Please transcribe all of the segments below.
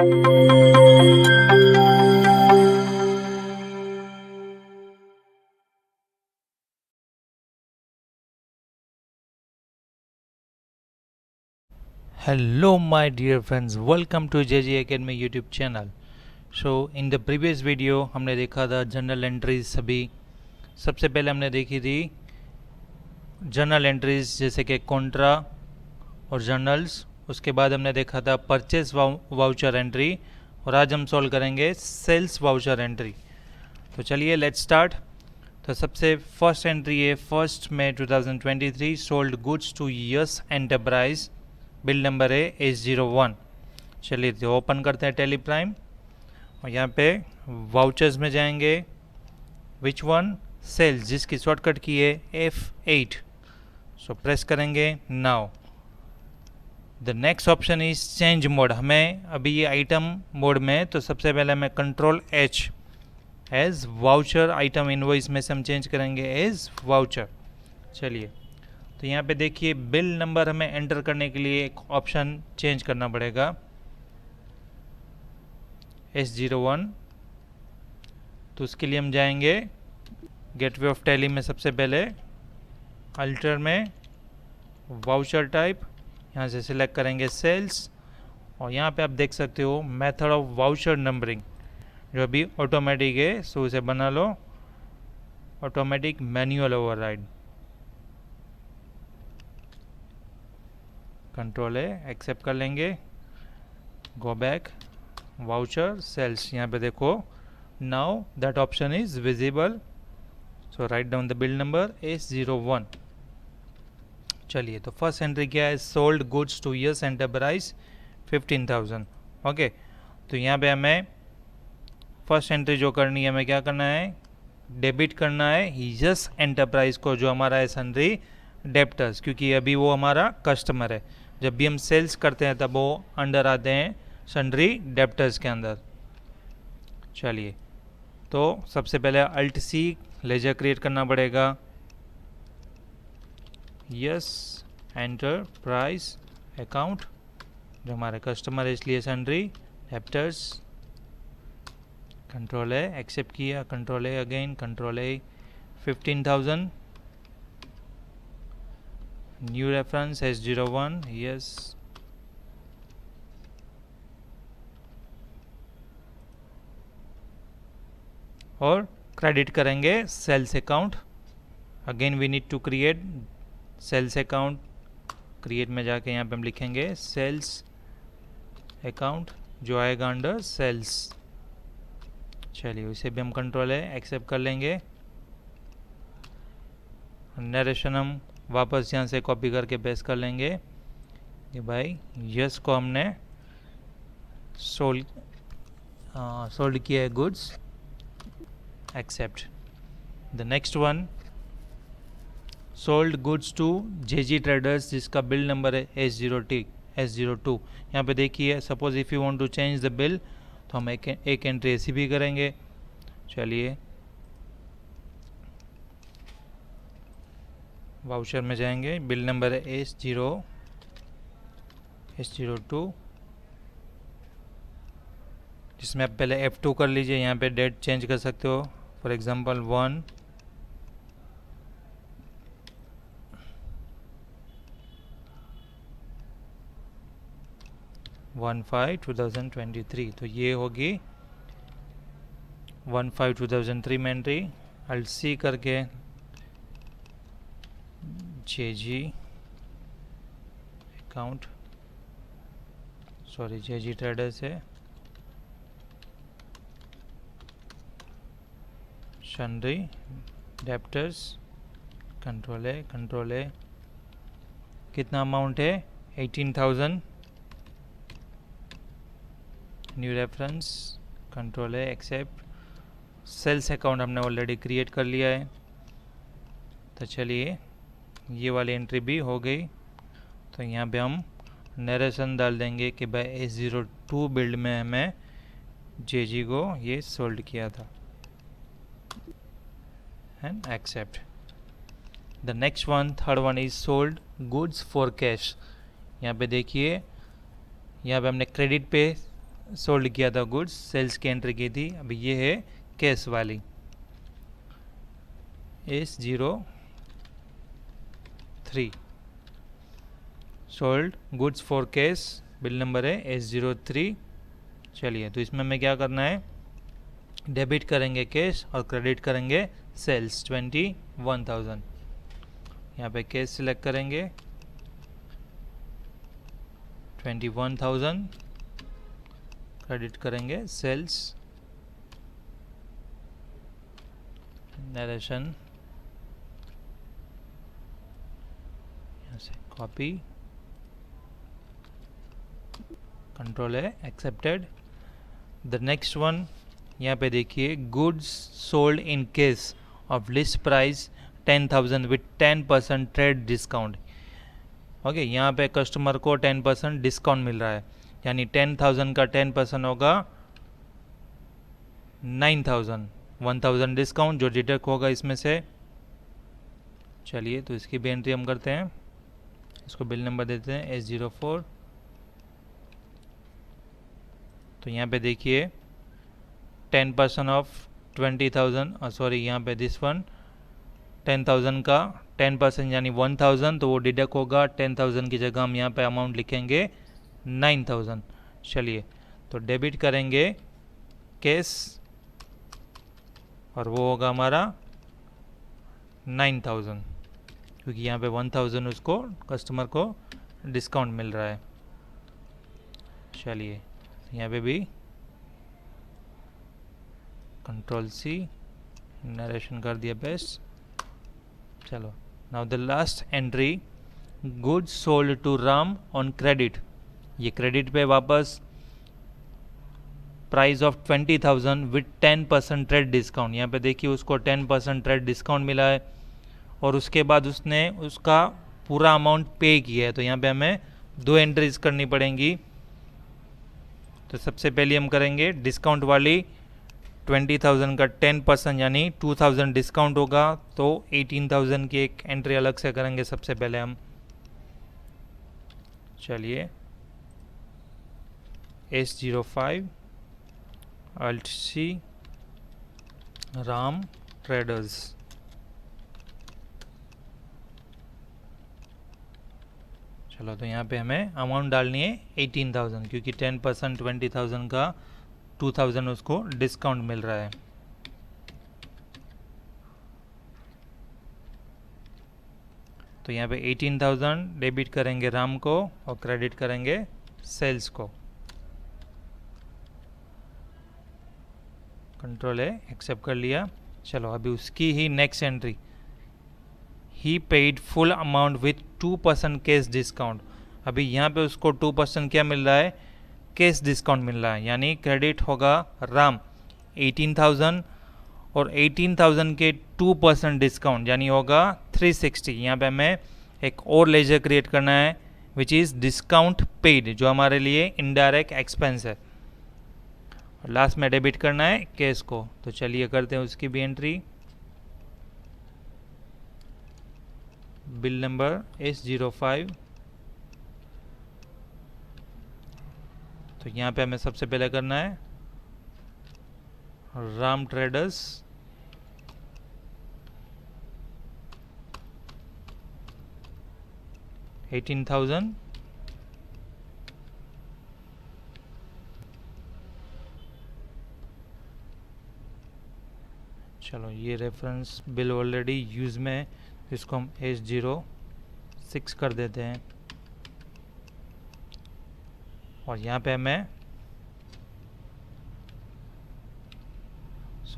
Hello my dear friends, welcome to JJ Academy YouTube channel. So in the previous video हमने देखा था journal entries सभी। सबसे पहले हमने देखी थी जर्नल एंट्रीज जैसे कि कॉन्ट्रा और जर्नल्स। उसके बाद हमने देखा था परचेस वाउचर एंट्री और आज हम सॉल्व करेंगे सेल्स वाउचर एंट्री। तो चलिए लेट्स स्टार्ट। तो सबसे फर्स्ट एंट्री है 1 मई 2023 sold goods to Yes Enterprise, bill number है S01। चलिए तो ओपन करते हैं टेली प्राइम और यहाँ पे वाउचर्स में जाएंगे। Which one? सेल्स, जिसकी शॉर्टकट की है F8। सो प्रेस करेंगे now. The next option is change mode. हमें अभी ये आइटम मोड में, तो सबसे पहले हमें control H as voucher item invoice में से हम चेंज करेंगे एज वाउचर। चलिए तो यहाँ पे देखिए बिल नंबर हमें एंटर करने के लिए एक ऑप्शन चेंज करना पड़ेगा S01। तो उसके लिए हम जाएंगे गेटवे ऑफ टैली में, सबसे पहले अल्टर में वाउचर टाइप, यहाँ से सिलेक्ट करेंगे सेल्स और यहाँ पे आप देख सकते हो मेथड ऑफ वाउचर नंबरिंग जो अभी ऑटोमेटिक है, सो उसे बना लो automatic manual override. Control A, accept कर लेंगे, गो बैक वाउचर सेल्स। यहाँ पे देखो now that option is visible, so write down the bill number S01। चलिए तो फर्स्ट एंट्री क्या है? Sold goods to Yes Enterprise 15,000। Okay, तो यहाँ पे हमें फर्स्ट एंट्री जो करनी है, हमें क्या करना है? डेबिट करना है यस एंटरप्राइज को, जो हमारा है सन्ड्री डेप्टर्स, क्योंकि अभी वो हमारा कस्टमर है। जब भी हम सेल्स करते हैं तब वो अंडर आते हैं सन्ड्री डेप्टर्स के अंदर। चलिए तो सबसे पहले अल्ट सी लेजर क्रिएट करना पड़ेगा। यस एंटरप्राइज अकाउंट, जो हमारे कस्टमर है इसलिए sundry debtors. Control A, accept किया, control A again, control A 15,000। New reference S01, yes. और क्रेडिट करेंगे sales account. Again we need to create sales account. Create में जाके यहाँ पे हम लिखेंगे सेल्स अकाउंट, जो आएगा अंडर सेल्स। चलिए इसे भी हम कंट्रोल है एक्सेप्ट कर लेंगे। नरेशन हम वापस यहाँ से कॉपी करके पेस्ट कर लेंगे कि भाई यस को हमने सोल्ड किया है goods, accept. The next one sold goods to JG traders, जिसका बिल नंबर है S02। यहाँ पे देखिए suppose if you want to change the bill, तो हम एक एंट्री ऐसी भी करेंगे। चलिए वाउचर में जाएंगे, बिल नंबर है S02, जिसमें आप पहले F2 कर लीजिए। यहाँ पे डेट चेंज कर सकते हो, फॉर एग्जांपल 1/5/2023। तो ये होगी 1/5/2003 में एंट्री। अल्ट सी करके जेजी अकाउंट, सॉरी जेजी ट्रेडर्स है, सन्ड्री डेप्टर्स। कंट्रोल है, कितना अमाउंट है? 18,000। New reference, control A accept. Sales account हमने ऑलरेडी क्रिएट कर लिया है, तो चलिए ये वाली एंट्री भी हो गई। तो यहाँ पे हम नरेशन डाल देंगे कि भाई S02 बिल्ड में हमें जेजी को ये सोल्ड किया था, and accept. The next one, third one is sold goods for cash. यहाँ पे देखिए, यहाँ पे हमने क्रेडिट पे सोल्ड किया था गुड्स, सेल्स की एंट्री की थी। अभी ये है कैश वाली, S03 sold goods for cash, bill number है S03। चलिए, तो इसमें हमें क्या करना है, डेबिट करेंगे कैश और क्रेडिट करेंगे सेल्स 21,000। यहाँ पे कैश सिलेक्ट करेंगे 21,000, क्रेडिट करेंगे सेल्स, नरेशन यहाँ से कॉपी, कंट्रोल है एक्सेप्टेड। द नेक्स्ट वन, यहाँ पे देखिए, goods sold in case of list price 10,000 with 10% trade discount. Okay, यहाँ पे कस्टमर को 10% डिस्काउंट मिल रहा है, यानी 10,000 का 10% होगा 9,000, 1,000 डिस्काउंट जो डिडक्ट होगा इसमें से। चलिए, तो इसकी भी एंट्री हम करते हैं, इसको बिल नंबर देते हैं S04। तो यहाँ पे देखिए 10% ऑफ 20,000, सॉरी यहाँ पे दिस वन 10,000 का 10% यानी 1,000, तो वो डिडक्ट होगा 10,000 की जगह हम यहाँ पे अमाउंट लिखेंगे 9,000। चलिए, तो डेबिट करेंगे कैश और वो होगा हमारा 9,000, क्योंकि यहाँ पे 1,000 उसको कस्टमर को डिस्काउंट मिल रहा है। चलिए, यहाँ पे भी कंट्रोल C, नरेशन कर दिया पेस्ट। चलो, now the last entry, goods sold to Ram on credit. ये क्रेडिट पे वापस price of 20,000 with 10% trade discount. यहाँ पे देखिए उसको 10% ट्रेड डिस्काउंट मिला है और उसके बाद उसने उसका पूरा अमाउंट पे किया है। तो यहाँ पे हमें दो एंट्रीज करनी पड़ेंगी। तो सबसे पहले हम करेंगे डिस्काउंट वाली, 20,000 का 10% यानी 2,000 डिस्काउंट होगा, तो 18,000 की एक एंट्री अलग से करेंगे सबसे पहले हम। चलिए, S05 Alt C Ram traders. चलो, तो यहाँ पे हमें अमाउंट डालनी है 18,000, क्योंकि 10% 20,000 का 2,000 उसको डिस्काउंट मिल रहा है। तो यहाँ पे 18,000 डेबिट करेंगे राम को और क्रेडिट करेंगे सेल्स को। कंट्रोल है एक्सेप्ट कर लिया। चलो, अभी उसकी ही next entry, he paid full amount with 2% cash discount. अभी यहाँ पे उसको 2% क्या मिल रहा है, कैश डिस्काउंट मिल रहा है, यानी क्रेडिट होगा राम 18,000 और 18,000 के 2% डिस्काउंट यानी होगा 360। यहाँ पे हमें एक और लेजर क्रिएट करना है विच इज़ डिस्काउंट पेड, जो हमारे लिए इनडायरेक्ट एक्सपेंस है, और लास्ट में डेबिट करना है कैश को। तो चलिए करते हैं उसकी भी एंट्री, बिल नंबर S05। तो यहाँ पे हमें सबसे पहले करना है राम ट्रेडर्स, $18,000। चलो, ये रेफरेंस बिल ऑलरेडी यूज़ में है, इसको हम S06 कर देते हैं। और यहाँ पे हमें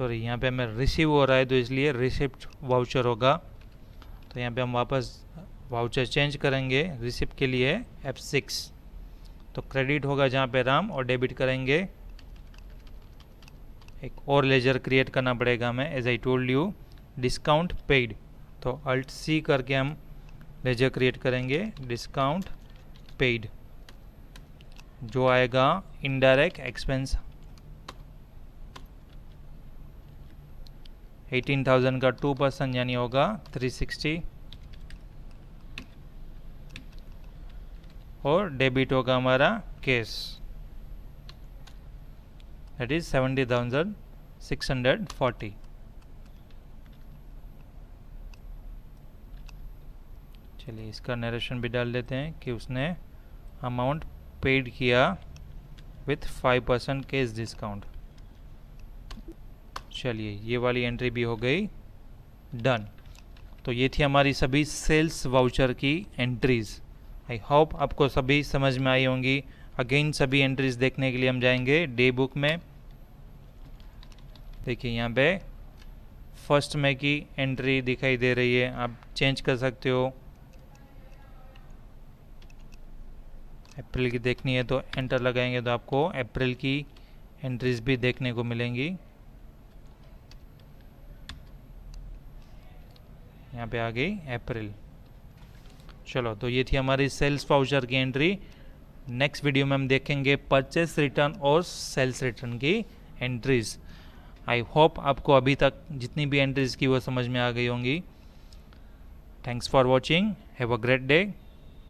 यहाँ पे हमें रिसीव हो रहा है, तो इसलिए रिसिप्ट वाउचर होगा। तो यहाँ पे हम वापस वाउचर चेंज करेंगे, रिसिप्ट के लिए F6। तो क्रेडिट होगा जहाँ पे राम और डेबिट करेंगे, एक और लेजर क्रिएट करना पड़ेगा हमें, as I told you discount paid. तो Alt C करके हम लेजर क्रिएट करेंगे डिस्काउंट पेड, जो आएगा इनडायरेक्ट एक्सपेंस। 18,000 का 2% यानी होगा 360 और डेबिट होगा हमारा कैश। That is 70,640। चलिए इसका नरेशन भी डाल देते हैं कि उसने अमाउंट पेड किया विथ 5% केस डिस्काउंट। चलिए ये वाली एंट्री भी हो गई डन। तो ये थी हमारी सभी सेल्स वाउचर की एंट्रीज। आई होप आपको सभी समझ में आई होंगी। अगेन सभी एंट्रीज देखने के लिए हम जाएंगे डे बुक में। देखिए यहाँ पे फर्स्ट में की एंट्री दिखाई दे रही है, आप चेंज कर सकते हो। अप्रैल की देखनी है तो एंटर लगाएंगे तो आपको अप्रैल की एंट्रीज भी देखने को मिलेंगी। यहाँ पे आ गई अप्रैल। चलो तो ये थी हमारी सेल्स वाउचर की एंट्री। नेक्स्ट वीडियो में हम देखेंगे परचेस रिटर्न और सेल्स रिटर्न की एंट्रीज। आई होप आपको अभी तक जितनी भी एंट्रीज की वो समझ में आ गई होंगी। Thanks for watching, have a great day.